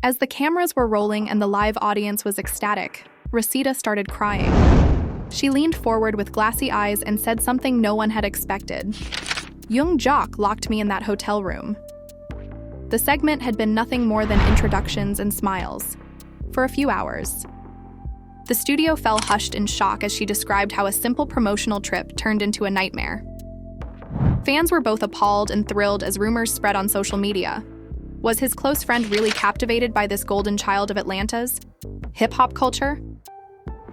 As the cameras were rolling and the live audience was ecstatic, Resita started crying. She leaned forward with glassy eyes and said something no one had expected. "Young Jock locked me in that hotel room." The segment had been nothing more than introductions and smiles. For a few hours. The studio fell hushed in shock as she described how a simple promotional trip turned into a nightmare. Fans were both appalled and thrilled as rumors spread on social media. Was his close friend really captivated by this golden child of Atlanta's hip-hop culture?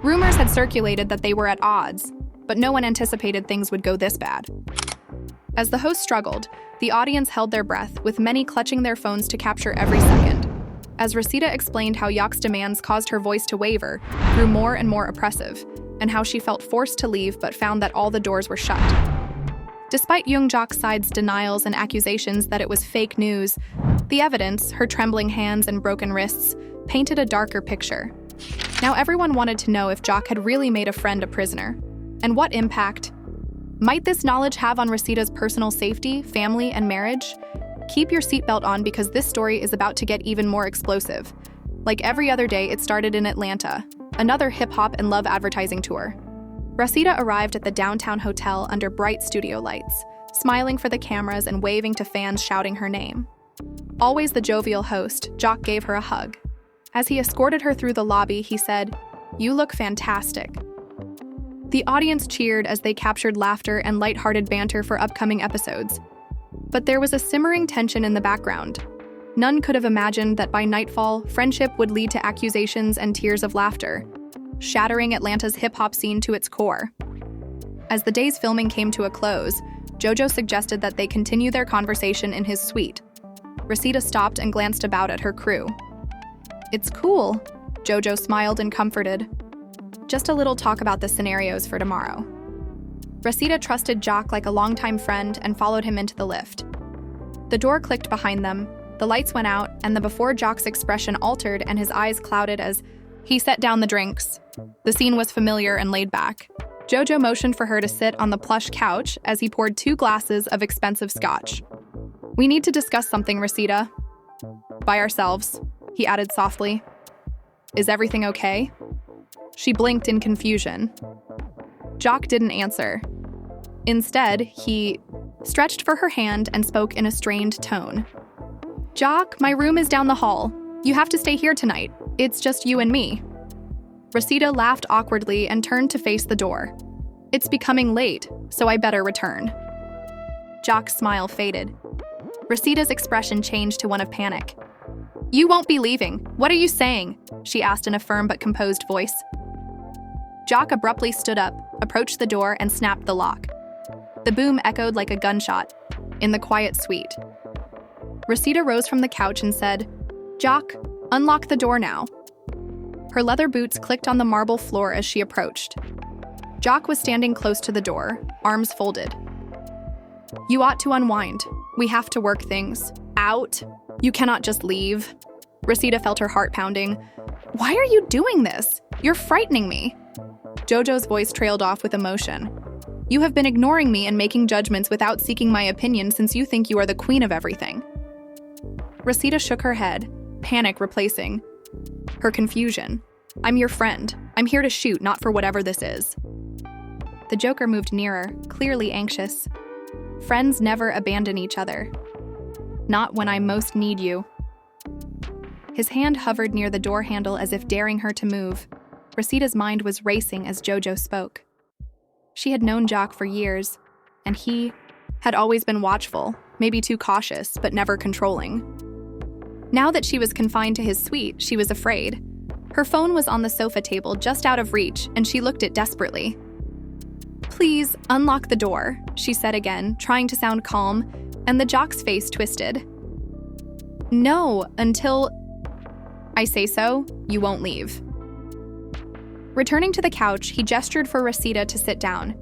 Rumors had circulated that they were at odds, but no one anticipated things would go this bad. As the host struggled, the audience held their breath, with many clutching their phones to capture every second. As Resita explained how Yock's demands caused her voice to waver, grew more and more oppressive, and how she felt forced to leave but found that all the doors were shut. Despite Young Jock's side's denials and accusations that it was fake news, the evidence, her trembling hands and broken wrists, painted a darker picture. Now everyone wanted to know if Jock had really made a friend a prisoner, and what impact might this knowledge have on Resita's personal safety, family, and marriage? Keep your seatbelt on because this story is about to get even more explosive. Like every other day, it started in Atlanta, another hip-hop and love advertising tour. Resita arrived at the downtown hotel under bright studio lights, smiling for the cameras and waving to fans shouting her name. Always the jovial host, Jock gave her a hug. As he escorted her through the lobby, he said, "You look fantastic." The audience cheered as they captured laughter and lighthearted banter for upcoming episodes. But there was a simmering tension in the background. None could have imagined that by nightfall, friendship would lead to accusations and tears of laughter, shattering Atlanta's hip-hop scene to its core. As the day's filming came to a close, JoJo suggested that they continue their conversation in his suite. Resita stopped and glanced about at her crew. "It's cool," JoJo smiled and comforted. "Just a little talk about the scenarios for tomorrow." Resita trusted Jock like a longtime friend and followed him into the lift. The door clicked behind them, the lights went out, and before Jock's expression altered and his eyes clouded as he set down the drinks. The scene was familiar and laid back. JoJo motioned for her to sit on the plush couch as he poured 2 glasses of expensive scotch. "We need to discuss something, Resita." "By ourselves," he added softly. "Is everything okay?" She blinked in confusion. Jock didn't answer. Instead, he stretched for her hand and spoke in a strained tone. "Jock, my room is down the hall. You have to stay here tonight. It's just you and me." Resita laughed awkwardly and turned to face the door. "It's becoming late, so I better return." Jock's smile faded. Resita's expression changed to one of panic. "You won't be leaving. What are you saying?" she asked in a firm but composed voice. Jock abruptly stood up, approached the door, and snapped the lock. The boom echoed like a gunshot in the quiet suite. Resita rose from the couch and said, "Jock, unlock the door now." Her leather boots clicked on the marble floor as she approached. Jock was standing close to the door, arms folded. "You ought to unwind. We have to work things out. You cannot just leave." Resita felt her heart pounding. "Why are you doing this? You're frightening me." JoJo's voice trailed off with emotion. "You have been ignoring me and making judgments without seeking my opinion since you think you are the queen of everything." Resita shook her head, panic replacing her confusion. "I'm your friend. I'm here to shoot, not for whatever this is." The Joker moved nearer, clearly anxious. "Friends never abandon each other. Not when I most need you." His hand hovered near the door handle as if daring her to move. Resita's mind was racing as JoJo spoke. She had known Jock for years, and he had always been watchful, maybe too cautious, but never controlling. Now that she was confined to his suite, she was afraid. Her phone was on the sofa table just out of reach, and she looked it desperately. "Please, unlock the door," she said again, trying to sound calm, and the Jock's face twisted. "No, until I say so, you won't leave." Returning to the couch, he gestured for Resita to sit down.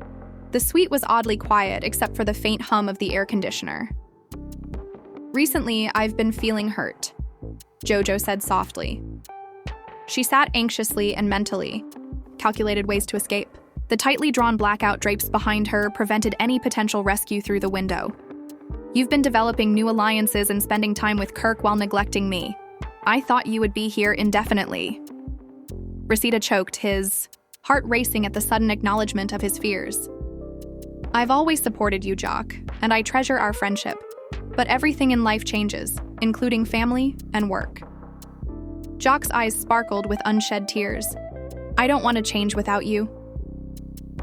The suite was oddly quiet except for the faint hum of the air conditioner. "Recently, I've been feeling hurt," JoJo said softly. She sat anxiously and mentally, calculated ways to escape. The tightly drawn blackout drapes behind her prevented any potential rescue through the window. "You've been developing new alliances and spending time with Kirk while neglecting me. I thought you would be here indefinitely. Reseda choked, his heart racing at the sudden acknowledgement of his fears. I've always supported you, Jock, and I treasure our friendship. But everything in life changes, including family and work. Jock's eyes sparkled with unshed tears. I don't want to change without you.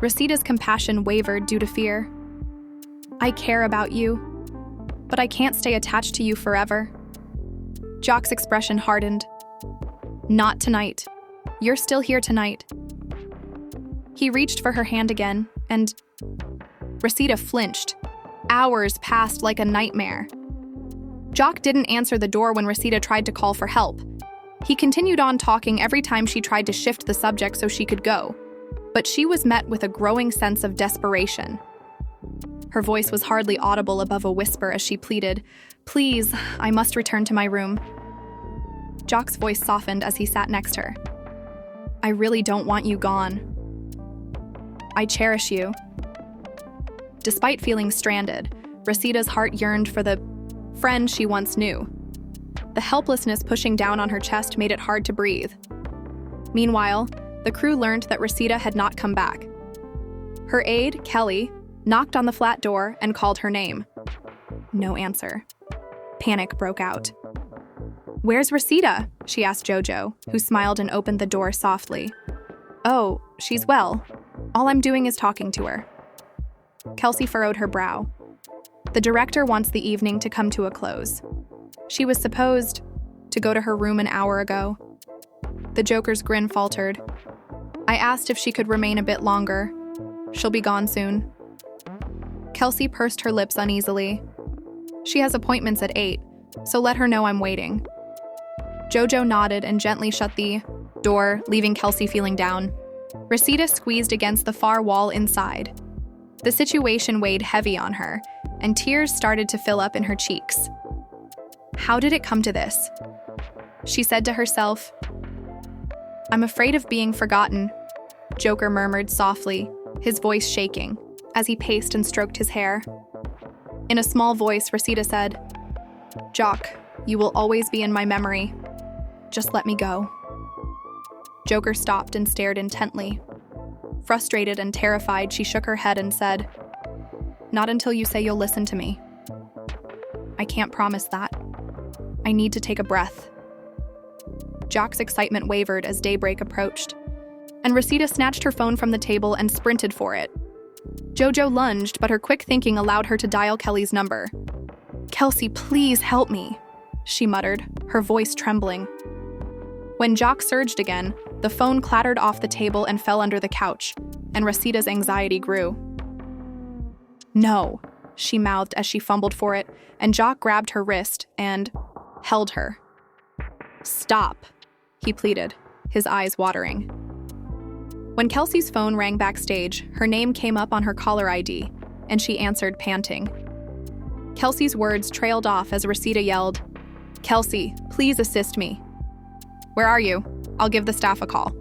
Reseda's compassion wavered due to fear. I care about you, but I can't stay attached to you forever. Jock's expression hardened. Not tonight. You're still here tonight. He reached for her hand again, and Reseda flinched. Hours passed like a nightmare. Jock didn't answer the door when Reseda tried to call for help. He continued on talking every time she tried to shift the subject so she could go, but she was met with a growing sense of desperation. Her voice was hardly audible above a whisper as she pleaded, "Please, I must return to my room." Jock's voice softened as he sat next to her. "I really don't want you gone. I cherish you." Despite feeling stranded, Reseda's heart yearned for the friend she once knew. The helplessness pushing down on her chest made it hard to breathe. Meanwhile, the crew learned that Reseda had not come back. Her aide, Kelly, knocked on the flat door and called her name. No answer. Panic broke out. "Where's Reseda?" she asked Jojo, who smiled and opened the door softly. "Oh, she's well. All I'm doing is talking to her." Kelsey furrowed her brow. The director wants the evening to come to a close. She was supposed to go to her room an hour ago. The Joker's grin faltered. I asked if she could remain a bit longer. She'll be gone soon. Kelsey pursed her lips uneasily. She has appointments at 8, so let her know I'm waiting. Jojo nodded and gently shut the door, leaving Kelsey feeling down. Reseda squeezed against the far wall inside. The situation weighed heavy on her, and tears started to fill up in her cheeks. How did it come to this? She said to herself. I'm afraid of being forgotten, Joker murmured softly, his voice shaking, as he paced and stroked his hair. In a small voice, Reseda said, Jock, you will always be in my memory. Just let me go. Joker stopped and stared intently. Frustrated and terrified, she shook her head and said, Not until you say you'll listen to me. I can't promise that. I need to take a breath. Jock's excitement wavered as daybreak approached, and Reseda snatched her phone from the table and sprinted for it. Jojo lunged, but her quick thinking allowed her to dial Kelly's number. Kelsey, please help me, she muttered, her voice trembling. When Jock surged again, the phone clattered off the table and fell under the couch, and Reseda's anxiety grew. No, she mouthed as she fumbled for it, and Jock grabbed her wrist and held her. Stop, he pleaded, his eyes watering. When Kelsey's phone rang backstage, her name came up on her caller ID, and she answered, panting. Kelsey's words trailed off as Reseda yelled, Kelsey, please assist me. Where are you? I'll give the staff a call.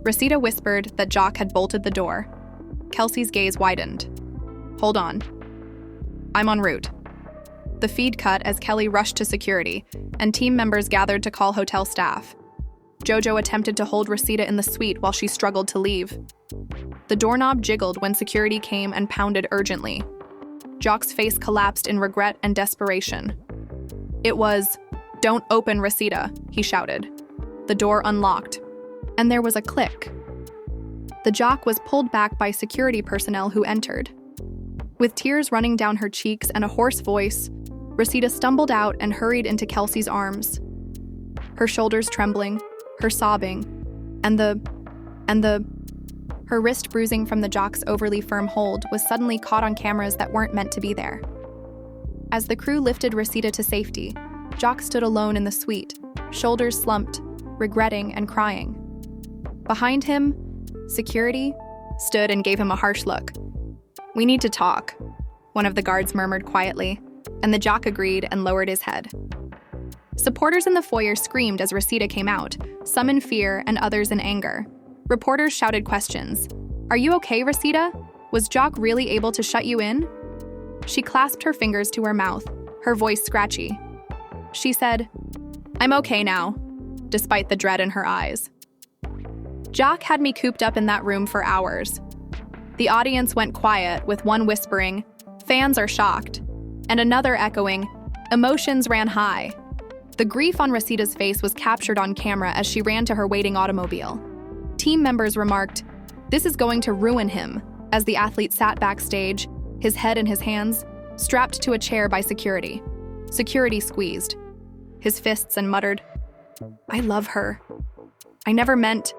Reseda whispered that Jock had bolted the door. Kelsey's gaze widened. Hold on. I'm en route. The feed cut as Kelly rushed to security, and team members gathered to call hotel staff. Jojo attempted to hold Reseda in the suite while she struggled to leave. The doorknob jiggled when security came and pounded urgently. Jock's face collapsed in regret and desperation. It was, Don't open, Reseda, he shouted. The door unlocked, and there was a click. The Jock was pulled back by security personnel who entered. With tears running down her cheeks and a hoarse voice, Reseda stumbled out and hurried into Kelsey's arms. Her shoulders trembling, her sobbing, her wrist bruising from the Jock's overly firm hold was suddenly caught on cameras that weren't meant to be there. As the crew lifted Reseda to safety, Jock stood alone in the suite, shoulders slumped, regretting and crying. Behind him, security stood and gave him a harsh look. We need to talk, one of the guards murmured quietly, and the Jock agreed and lowered his head. Supporters in the foyer screamed as Reseda came out, some in fear and others in anger. Reporters shouted questions. Are you okay, Reseda? Was Jock really able to shut you in? She clasped her fingers to her mouth, her voice scratchy. She said, I'm okay now, despite the dread in her eyes. Jock had me cooped up in that room for hours. The audience went quiet, with one whispering, "Fans are shocked," and another echoing, "Emotions ran high." The grief on Resita's face was captured on camera as she ran to her waiting automobile. Team members remarked, "This is going to ruin him," as the athlete sat backstage, his head in his hands, strapped to a chair by security. Security squeezed his fists and muttered, "I love her. I never meant..."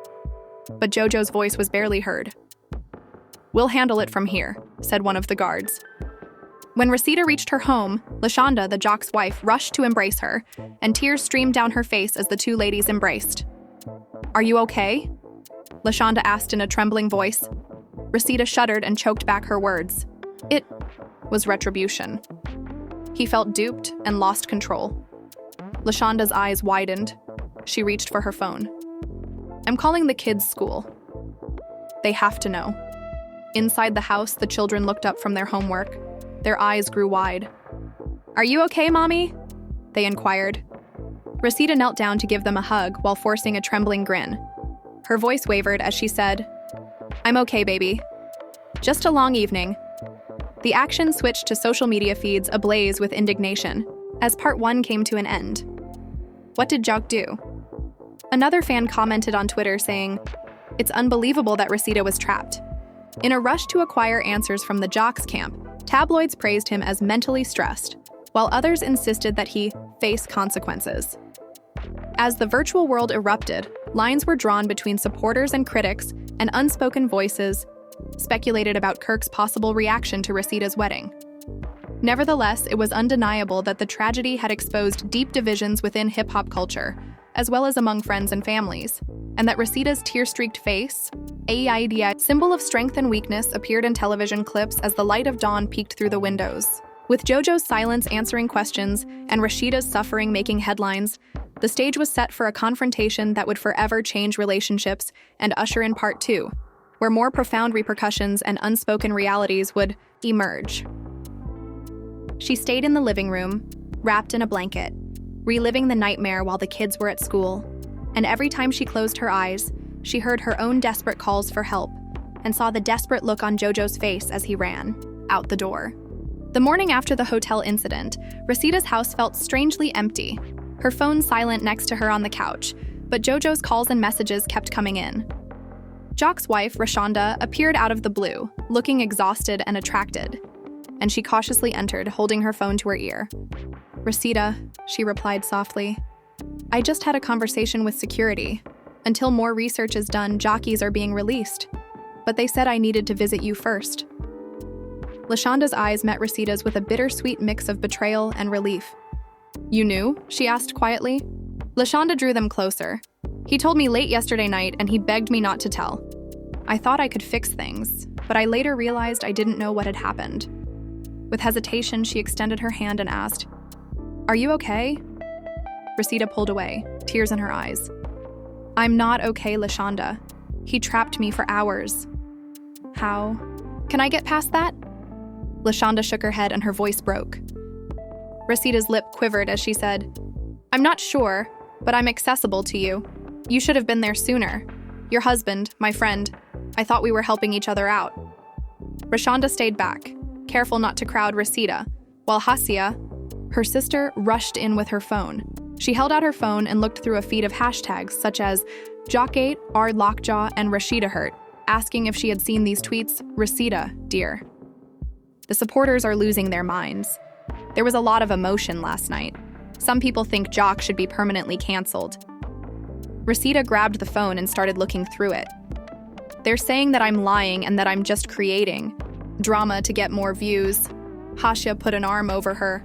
But Jojo's voice was barely heard. "We'll handle it from here," said one of the guards. When Resita reached her home, LaShonda, the jock's wife, rushed to embrace her, and tears streamed down her face as the two ladies embraced. "Are you okay?" LaShonda asked in a trembling voice. Resita shuddered and choked back her words. It was retribution. He felt duped and lost control. LaShonda's eyes widened. She reached for her phone. "I'm calling the kids' school. They have to know." Inside the house, the children looked up from their homework. Their eyes grew wide. "Are you okay, Mommy?" they inquired. Resita knelt down to give them a hug while forcing a trembling grin. Her voice wavered as she said, "I'm okay, baby. Just a long evening." The action switched to social media feeds ablaze with indignation as part 1 came to an end. What did Jock do? Another fan commented on Twitter saying, "It's unbelievable that Resita was trapped." In a rush to acquire answers from the Jock's camp, tabloids praised him as mentally stressed, while others insisted that he face consequences. As the virtual world erupted, lines were drawn between supporters and critics, and unspoken voices speculated about Kirk's possible reaction to Resita's wedding. Nevertheless, it was undeniable that the tragedy had exposed deep divisions within hip-hop culture, as well as among friends and families, and that Resita's tear-streaked face, a symbol of strength and weakness, appeared in television clips as the light of dawn peeked through the windows. With JoJo's silence answering questions and Rashida's suffering making headlines, the stage was set for a confrontation that would forever change relationships and usher in part 2, where more profound repercussions and unspoken realities would emerge. She stayed in the living room, wrapped in a blanket, reliving the nightmare while the kids were at school, and every time she closed her eyes, she heard her own desperate calls for help and saw the desperate look on JoJo's face as he ran out the door. The morning after the hotel incident, Resita's house felt strangely empty, her phone silent next to her on the couch, but JoJo's calls and messages kept coming in. Jock's wife, Rashonda, appeared out of the blue, looking exhausted and attracted, and she cautiously entered, holding her phone to her ear. "Resita," she replied softly, "I just had a conversation with security. Until more research is done, jockeys are being released. But they said I needed to visit you first." LaShonda's eyes met Resita's with a bittersweet mix of betrayal and relief. "You knew?" she asked quietly. LaShonda drew them closer. "He told me late yesterday night, and he begged me not to tell. I thought I could fix things, but I later realized I didn't know what had happened." With hesitation, she extended her hand and asked, "Are you okay?" Resita pulled away, tears in her eyes. "I'm not okay, LaShonda. He trapped me for hours." "How? Can I get past that?" LaShonda shook her head and her voice broke. Resita's lip quivered as she said, "I'm not sure, but I'm accessible to you. You should have been there sooner. Your husband, my friend. I thought we were helping each other out." Rashonda stayed back, careful not to crowd Resita, while Hasia, her sister, rushed in with her phone. She held out her phone and looked through a feed of hashtags such as Jockgate, R Lockjaw, and Rashida Hurt, asking if she had seen these tweets. "Resita, dear." The supporters are losing their minds. There was a lot of emotion last night. Some people think Jock should be permanently canceled. Resita grabbed the phone and started looking through it. "They're saying that I'm lying and that I'm just creating drama to get more views." Hasia put an arm over her.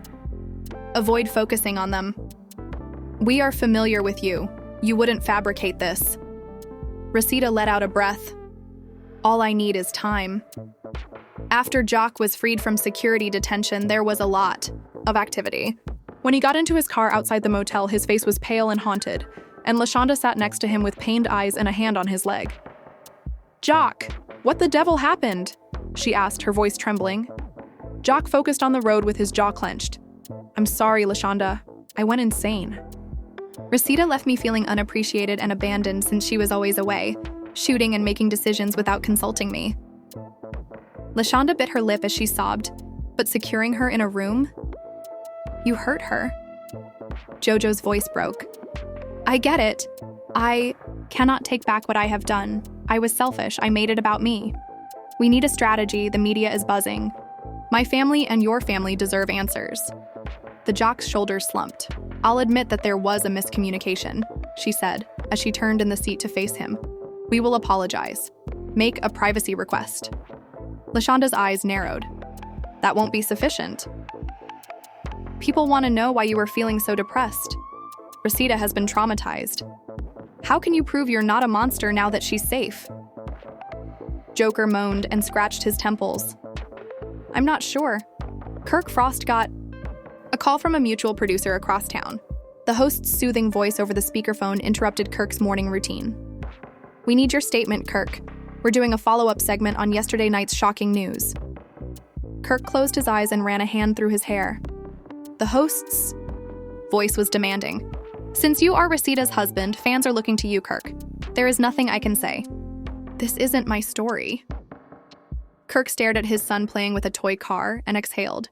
"Avoid focusing on them. We are familiar with you. You wouldn't fabricate this." Resita let out a breath. "All I need is time." After Jock was freed from security detention, there was a lot of activity. When he got into his car outside the motel, his face was pale and haunted, and LaShonda sat next to him with pained eyes and a hand on his leg. "Jock, what the devil happened?" she asked, her voice trembling. Jock focused on the road with his jaw clenched. "I'm sorry, LaShonda. I went insane." Resita left me feeling unappreciated and abandoned since she was always away, shooting and making decisions without consulting me. LaShonda bit her lip as she sobbed, but securing her in a room? You hurt her. Jojo's voice broke. I get it. I cannot take back what I have done. I was selfish. I made it about me. We need a strategy. The media is buzzing. My family and your family deserve answers. The jock's shoulders slumped. I'll admit that there was a miscommunication, she said, as she turned in the seat to face him. We will apologize. Make a privacy request. LaShonda's eyes narrowed. That won't be sufficient. People want to know why you were feeling so depressed. Resita has been traumatized. How can you prove you're not a monster now that she's safe? Joker moaned and scratched his temples. I'm not sure. Kirk Frost got a call from a mutual producer across town. The host's soothing voice over the speakerphone interrupted Kirk's morning routine. We need your statement, Kirk. We're doing a follow-up segment on yesterday night's shocking news. Kirk closed his eyes and ran a hand through his hair. The host's voice was demanding. Since you are Resita's husband, fans are looking to you, Kirk. There is nothing I can say. This isn't my story. Kirk stared at his son playing with a toy car and exhaled.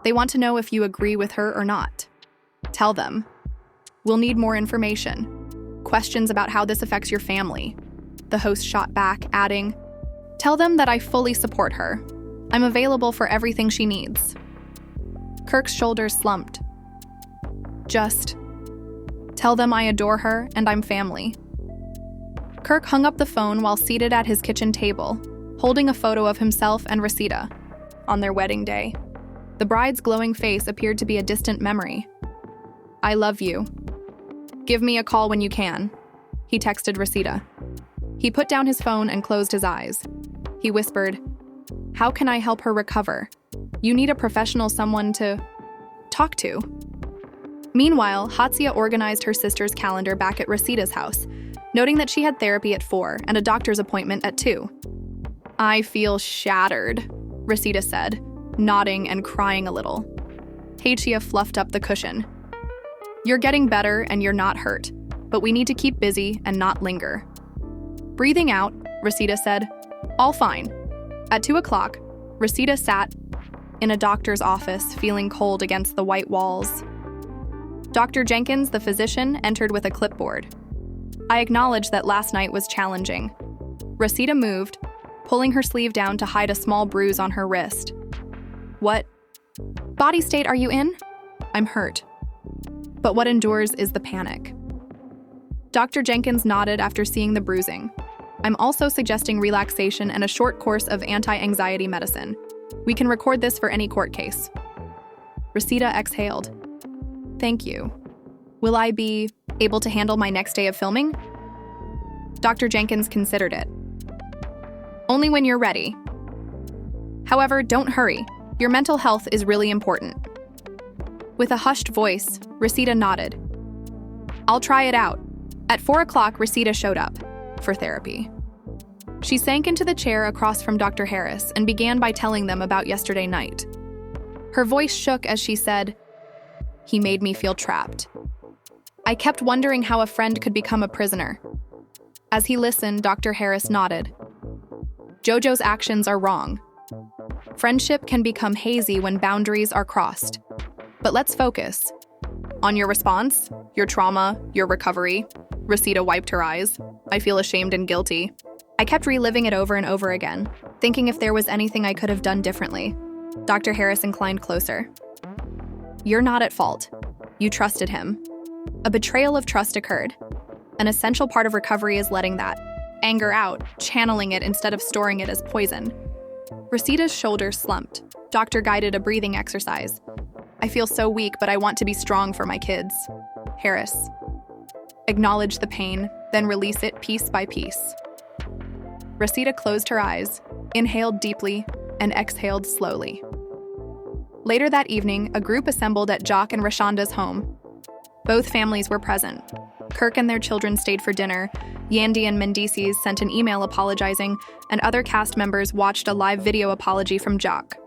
They want to know if you agree with her or not. Tell them. We'll need more information. Questions about how this affects your family. The host shot back, adding, Tell them that I fully support her. I'm available for everything she needs. Kirk's shoulders slumped. Just tell them I adore her and I'm family. Kirk hung up the phone while seated at his kitchen table, holding a photo of himself and Resita on their wedding day. The bride's glowing face appeared to be a distant memory. I love you. Give me a call when you can, he texted Resita. He put down his phone and closed his eyes. He whispered, How can I help her recover? You need a professional, someone to talk to. Meanwhile, Hatsia organized her sister's calendar back at Resita's house, noting that she had therapy at 4 and a doctor's appointment at 2. I feel shattered, Resita said, nodding and crying a little. Hatsia fluffed up the cushion. You're getting better and you're not hurt, but we need to keep busy and not linger. Breathing out, Resita said, All fine. At 2 o'clock, Resita sat in a doctor's office, feeling cold against the white walls. Dr. Jenkins, the physician, entered with a clipboard. I acknowledge that last night was challenging. Resita moved, pulling her sleeve down to hide a small bruise on her wrist. What body state are you in? I'm hurt. But what endures is the panic. Dr. Jenkins nodded after seeing the bruising. I'm also suggesting relaxation and a short course of anti-anxiety medicine. We can record this for any court case. Resita exhaled. Thank you. Will I be able to handle my next day of filming? Dr. Jenkins considered it. Only when you're ready. However, don't hurry. Your mental health is really important. With a hushed voice, Resita nodded. I'll try it out. At 4 o'clock, Resita showed up for therapy. She sank into the chair across from Dr. Harris and began by telling them about yesterday night. Her voice shook as she said, He made me feel trapped. I kept wondering how a friend could become a prisoner. As he listened, Dr. Harris nodded. Jojo's actions are wrong. Friendship can become hazy when boundaries are crossed. But let's focus. On your response, your trauma, your recovery. Resita wiped her eyes. I feel ashamed and guilty. I kept reliving it over and over again, thinking if there was anything I could have done differently. Dr. Harris inclined closer. You're not at fault. You trusted him. A betrayal of trust occurred. An essential part of recovery is letting that anger out, channeling it instead of storing it as poison. Resita's shoulders slumped. Doctor guided a breathing exercise. I feel so weak, but I want to be strong for my kids. Harris. Acknowledge the pain, then release it piece by piece. Resita closed her eyes, inhaled deeply, and exhaled slowly. Later that evening, a group assembled at Jock and Rashonda's home. Both families were present. Kirk and their children stayed for dinner. Yandy and Mendeecees sent an email apologizing, and other cast members watched a live video apology from Jock.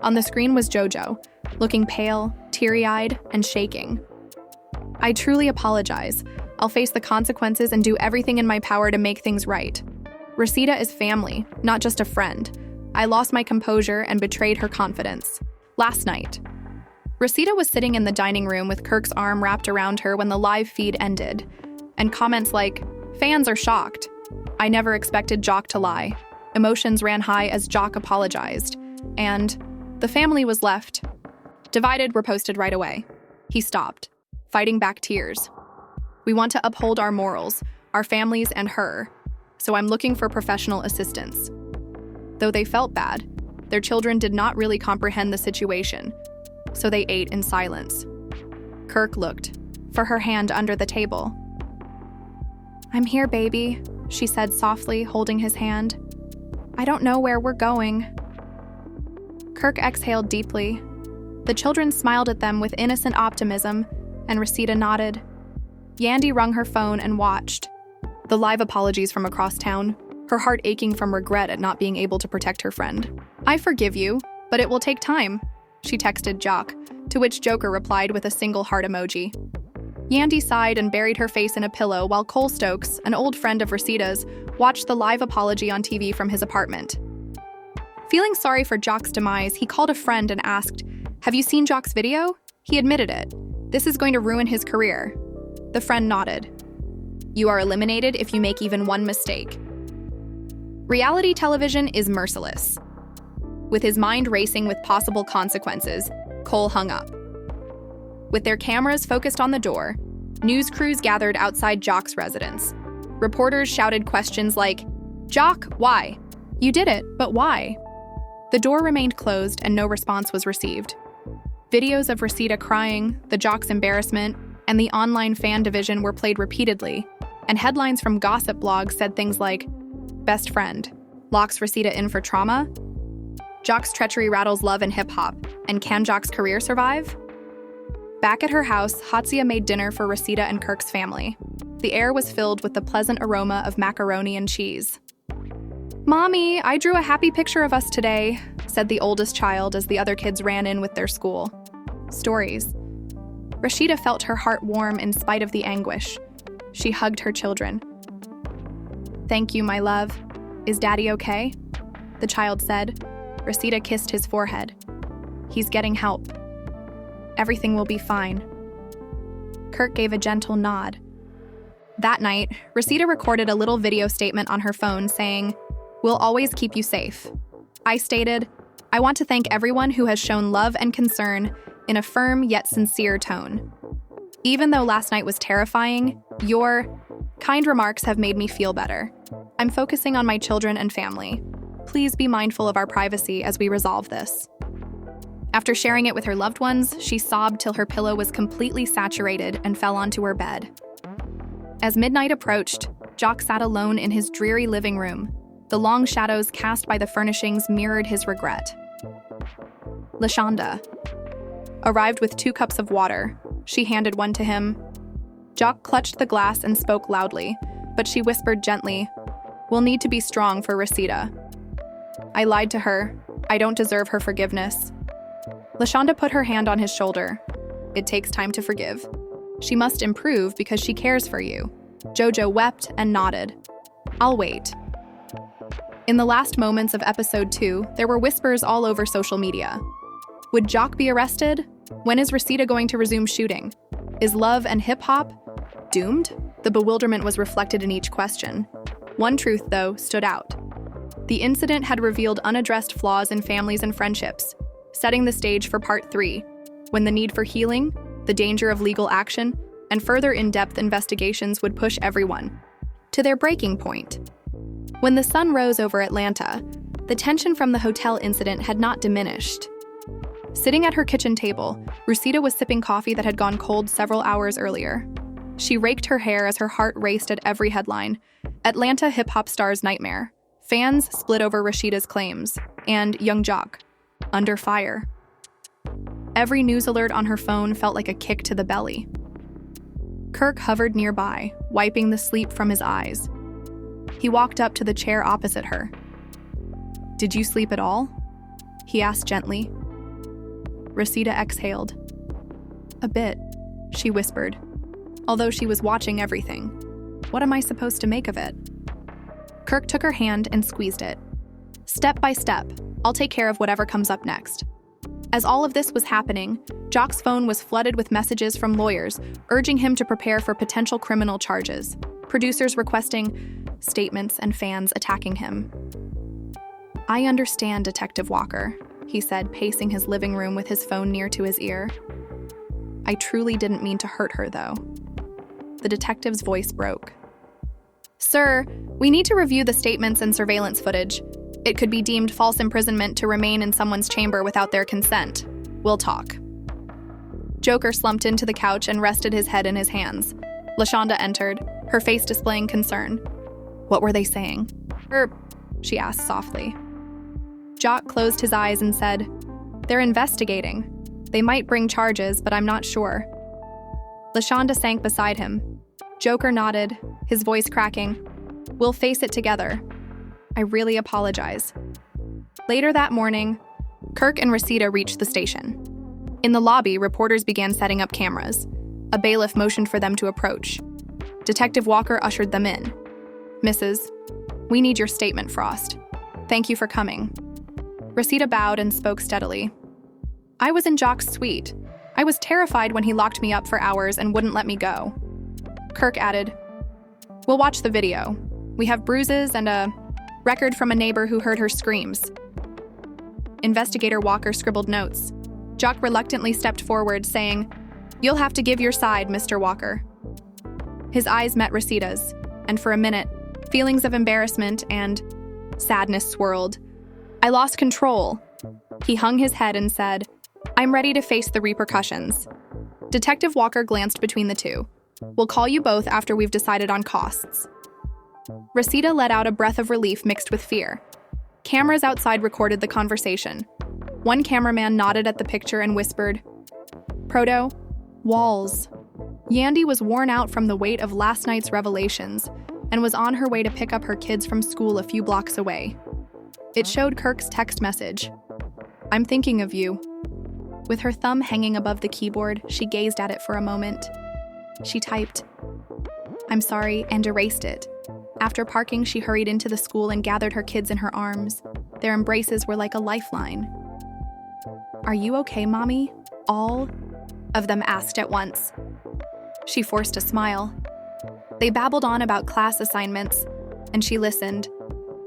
On the screen was Jojo, looking pale, teary-eyed, and shaking. I truly apologize. I'll face the consequences and do everything in my power to make things right. Rosita is family, not just a friend. I lost my composure and betrayed her confidence. Last night, Rosita was sitting in the dining room with Kirk's arm wrapped around her when the live feed ended, and comments like, "Fans are shocked. I never expected Jock to lie." Emotions ran high as Jock apologized, and "the family was left." Divided were posted right away. He stopped, fighting back tears. "We want to uphold our morals, our families and her, so I'm looking for professional assistance." Though they felt bad, their children did not really comprehend the situation, so they ate in silence. Kirk looked for her hand under the table. "I'm here, baby," she said softly, holding his hand. "I don't know where we're going." Kirk exhaled deeply. The children smiled at them with innocent optimism, and Rosita nodded. Yandy wrung her phone and watched. The live apologies from across town, her heart aching from regret at not being able to protect her friend. "I forgive you, but it will take time," she texted Jock, to which Joker replied with a single heart emoji. Yandy sighed and buried her face in a pillow while Cole Stokes, an old friend of Rosita's, watched the live apology on TV from his apartment. Feeling sorry for Jock's demise, he called a friend and asked, "Have you seen Jock's video? He admitted it. This is going to ruin his career." The friend nodded. "You are eliminated if you make even one mistake." Reality television is merciless. With his mind racing with possible consequences, Cole hung up. With their cameras focused on the door, news crews gathered outside Jock's residence. Reporters shouted questions like, "Jock, why? You did it, but why?" The door remained closed and no response was received. Videos of Rosita crying, the Jock's embarrassment, and the online fan division were played repeatedly, and headlines from gossip blogs said things like, "Best friend locks Rosita in for trauma," "Jock's treachery rattles love and hip-hop," and "Can Jock's career survive?" Back at her house, Hatsia made dinner for Rosita and Kirk's family. The air was filled with the pleasant aroma of macaroni and cheese. "Mommy, I drew a happy picture of us today," said the oldest child as the other kids ran in with their school stories. Rosita felt her heart warm in spite of the anguish. She hugged her children. "Thank you, my love. Is Daddy okay?" the child said. Rosita kissed his forehead. "He's getting help. Everything will be fine." Kirk gave a gentle nod. That night, Rosita recorded a little video statement on her phone saying, "We'll always keep you safe." I stated, "I want to thank everyone who has shown love and concern in a firm yet sincere tone. Even though last night was terrifying, your kind remarks have made me feel better. I'm focusing on my children and family. Please be mindful of our privacy as we resolve this." After sharing it with her loved ones, she sobbed till her pillow was completely saturated and fell onto her bed. As midnight approached, Jock sat alone in his dreary living room. The long shadows cast by the furnishings mirrored his regret. Lashonda arrived with 2 cups of water. She handed one to him. Jock clutched the glass and spoke loudly, but she whispered gently, "We'll need to be strong for Rosita. I lied to her. I don't deserve her forgiveness." Lashonda put her hand on his shoulder. "It takes time to forgive. She must improve because she cares for you." Jojo wept and nodded. "I'll wait." In the last moments of episode 2, there were whispers all over social media. Would Jock be arrested? When is Rosita going to resume shooting? Is love and hip-hop doomed? The bewilderment was reflected in each question. One truth, though, stood out. The incident had revealed unaddressed flaws in families and friendships, setting the stage for part 3, when the need for healing, the danger of legal action, and further in-depth investigations would push everyone to their breaking point. When the sun rose over Atlanta, the tension from the hotel incident had not diminished. Sitting at her kitchen table, Rosita was sipping coffee that had gone cold several hours earlier. She raked her hair as her heart raced at every headline. Atlanta hip-hop star's nightmare. Fans split over Rashida's claims. And young Jock, under fire. Every news alert on her phone felt like a kick to the belly. Kirk hovered nearby, wiping the sleep from his eyes. He walked up to the chair opposite her. "Did you sleep at all?" he asked gently. Rosita exhaled. "A bit," she whispered. although she was watching everything. What am I supposed to make of it? Kirk took her hand and squeezed it. Step by step, I'll take care of whatever comes up next. As all of this was happening, Jock's phone was flooded with messages from lawyers urging him to prepare for potential criminal charges, producers requesting statements, and fans attacking him. I understand, Detective Walker, he said, pacing his living room with his phone near to his ear. I truly didn't mean to hurt her, though. The detective's voice broke. Sir, we need to review the statements and surveillance footage. It could be deemed false imprisonment to remain in someone's chamber without their consent. We'll talk. Joker slumped into the couch and rested his head in his hands. LaShonda entered, her face displaying concern. What were they saying? She asked softly. Jock closed his eyes and said, They're investigating. They might bring charges, but I'm not sure. LaShonda sank beside him. Joker nodded, his voice cracking. We'll face it together. I really apologize. Later that morning, Kirk and Reseda reached the station. In the lobby, reporters began setting up cameras. A bailiff motioned for them to approach. Detective Walker ushered them in. Mrs., we need your statement, Frost. Thank you for coming. Reseda bowed and spoke steadily. I was in Jock's suite. I was terrified when he locked me up for hours and wouldn't let me go. Kirk added, We'll watch the video. We have bruises and a record from a neighbor who heard her screams. Investigator Walker scribbled notes. Jock reluctantly stepped forward, saying, You'll have to give your side, Mr. Walker. His eyes met Reseda's, and for a minute, feelings of embarrassment and sadness swirled. I lost control. He hung his head and said, I'm ready to face the repercussions. Detective Walker glanced between the two. We'll call you both after we've decided on costs. Reseda let out a breath of relief mixed with fear. Cameras outside recorded the conversation. One cameraman nodded at the picture and whispered, Proto, walls. Yandy was worn out from the weight of last night's revelations and was on her way to pick up her kids from school a few blocks away. It showed Kirk's text message. I'm thinking of you. With her thumb hanging above the keyboard, she gazed at it for a moment. She typed, I'm sorry, and erased it. After parking, she hurried into the school and gathered her kids in her arms. Their embraces were like a lifeline. Are you okay, Mommy? All of them asked at once. She forced a smile. They babbled on about class assignments, and she listened,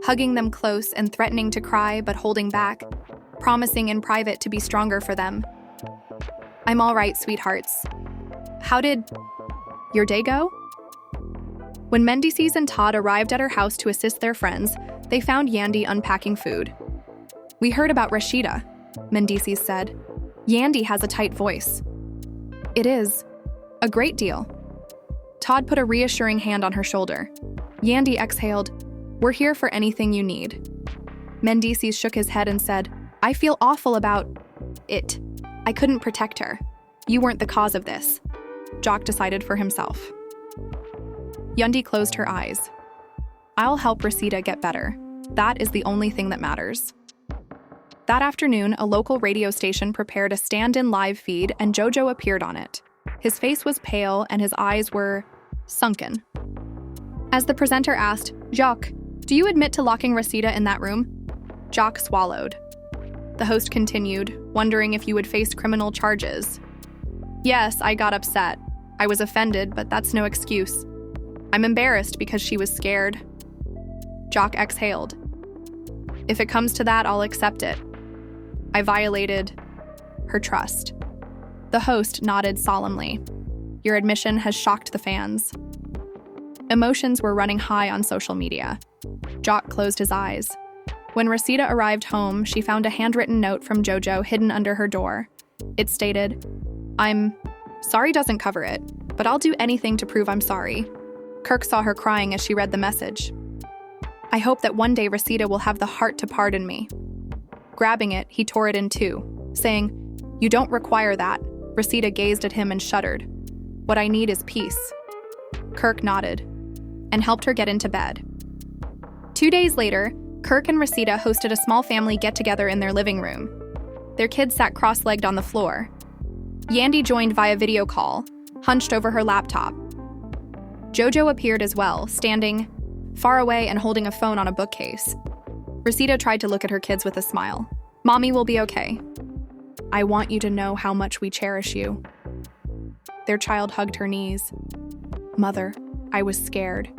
hugging them close and threatening to cry but holding back, promising in private to be stronger for them. I'm all right, sweethearts. How did your day go? When Mendeecees and Todd arrived at her house to assist their friends, they found Yandy unpacking food. We heard about Reseda, Mendeecees said. Yandy has a tight voice. It is. A great deal. Todd put a reassuring hand on her shoulder. Yandy exhaled, We're here for anything you need. Mendeecees shook his head and said, I feel awful about it. I couldn't protect her. You weren't the cause of this. Jock decided for himself. Yandy closed her eyes. I'll help Reseda get better. That is the only thing that matters. That afternoon, a local radio station prepared a stand-in live feed and Jojo appeared on it. His face was pale and his eyes were sunken. As the presenter asked, Jock, do you admit to locking Reseda in that room? Jock swallowed. The host continued, wondering if you would face criminal charges. Yes, I got upset. I was offended, but that's no excuse. I'm embarrassed because she was scared. Jock exhaled. If it comes to that, I'll accept it. I violated her trust. The host nodded solemnly. Your admission has shocked the fans. Emotions were running high on social media. Jock closed his eyes. When Reseda arrived home, she found a handwritten note from Jojo hidden under her door. It stated, I'm sorry doesn't cover it, but I'll do anything to prove I'm sorry. Kirk saw her crying as she read the message. I hope that one day Reseda will have the heart to pardon me. Grabbing it, he tore it in two, saying, You don't require that. Reseda gazed at him and shuddered. What I need is peace. Kirk nodded and helped her get into bed. 2 days later, Kirk and Reseda hosted a small family get-together in their living room. Their kids sat cross-legged on the floor. Yandy joined via video call, hunched over her laptop, Jojo appeared as well, standing far away and holding a phone on a bookcase. Resita tried to look at her kids with a smile. Mommy will be okay. I want you to know how much we cherish you. Their child hugged her knees. Mother, I was scared.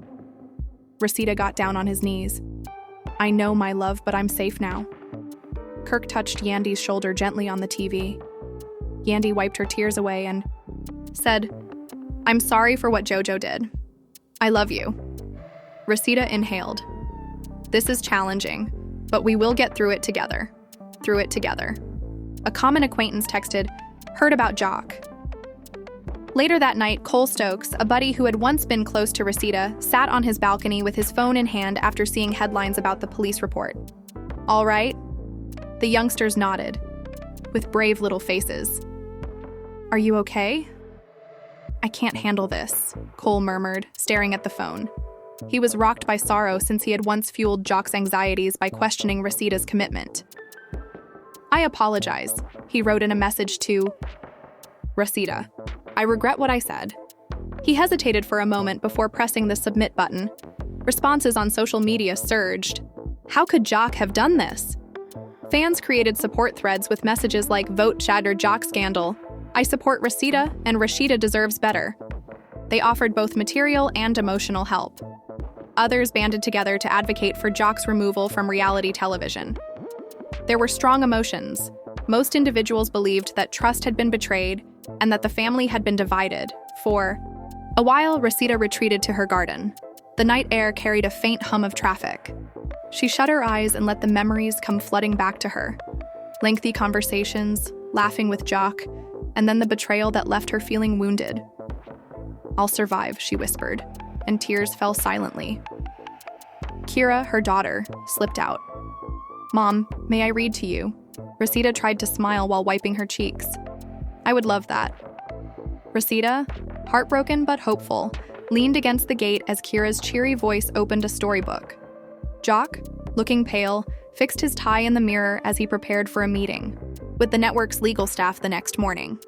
Resita got down on his knees. I know, my love, but I'm safe now. Kirk touched Yandy's shoulder gently on the TV. Yandy wiped her tears away and said, I'm sorry for what Jojo did. I love you. Resita inhaled. This is challenging, but we will get through it together. A common acquaintance texted, heard about Jock. Later that night, Cole Stokes, a buddy who had once been close to Resita, sat on his balcony with his phone in hand after seeing headlines about the police report. All right? The youngsters nodded, with brave little faces. Are you okay? I can't handle this, Cole murmured, staring at the phone. He was rocked by sorrow since he had once fueled Jock's anxieties by questioning Resita's commitment. I apologize, he wrote in a message to Resita. I regret what I said. He hesitated for a moment before pressing the submit button. Responses on social media surged. How could Jock have done this? Fans created support threads with messages like Vote Shatter Jock Scandal, I support Resita, and Rashida deserves better. They offered both material and emotional help. Others banded together to advocate for Jock's removal from reality television. There were strong emotions. Most individuals believed that trust had been betrayed and that the family had been divided. For a while, Resita retreated to her garden. The night air carried a faint hum of traffic. She shut her eyes and let the memories come flooding back to her. Lengthy conversations, laughing with Jock, and then the betrayal that left her feeling wounded. I'll survive, she whispered, and tears fell silently. Kira, her daughter, slipped out. Mom, may I read to you? Resita tried to smile while wiping her cheeks. I would love that. Resita, heartbroken but hopeful, leaned against the gate as Kira's cheery voice opened a storybook. Jock, looking pale, fixed his tie in the mirror as he prepared for a meeting with the network's legal staff the next morning.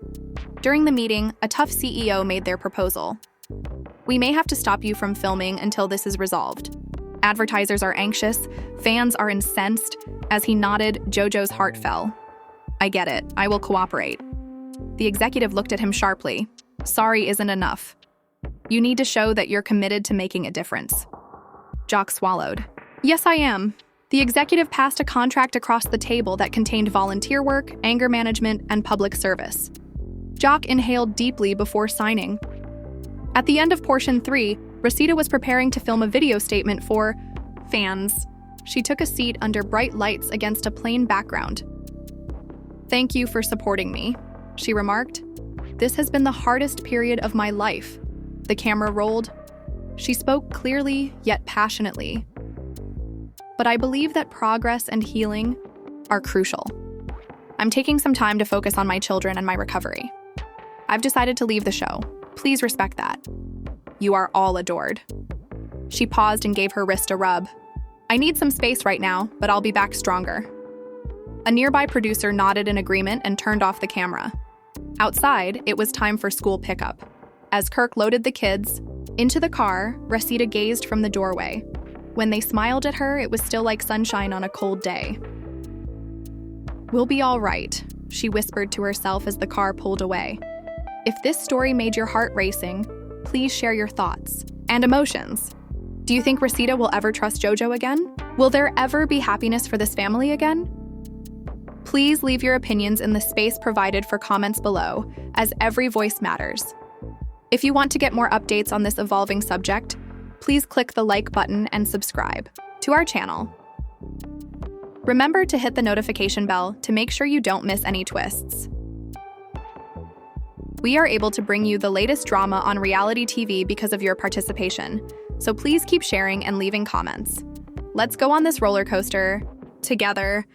During the meeting, a tough CEO made their proposal. We may have to stop you from filming until this is resolved. Advertisers are anxious, fans are incensed. As he nodded, Jojo's heart fell. I get it, I will cooperate. The executive looked at him sharply. Sorry isn't enough. You need to show that you're committed to making a difference. Jock swallowed. Yes, I am. The executive passed a contract across the table that contained volunteer work, anger management, and public service. Jock inhaled deeply before signing. At the end of portion 3, Resita was preparing to film a video statement for fans. She took a seat under bright lights against a plain background. Thank you for supporting me, she remarked. This has been the hardest period of my life. The camera rolled. She spoke clearly, yet passionately. But I believe that progress and healing are crucial. I'm taking some time to focus on my children and my recovery. I've decided to leave the show. Please respect that. You are all adored. She paused and gave her wrist a rub. I need some space right now, but I'll be back stronger. A nearby producer nodded in agreement and turned off the camera. Outside, it was time for school pickup. As Kirk loaded the kids into the car, Resita gazed from the doorway. When they smiled at her, it was still like sunshine on a cold day. We'll be all right, she whispered to herself as the car pulled away. If this story made your heart racing, please share your thoughts and emotions. Do you think Resita will ever trust Jojo again? Will there ever be happiness for this family again? Please leave your opinions in the space provided for comments below, as every voice matters. If you want to get more updates on this evolving subject, please click the like button and subscribe to our channel. Remember to hit the notification bell to make sure you don't miss any twists. We are able to bring you the latest drama on reality TV because of your participation, so please keep sharing and leaving comments. Let's go on this roller coaster together.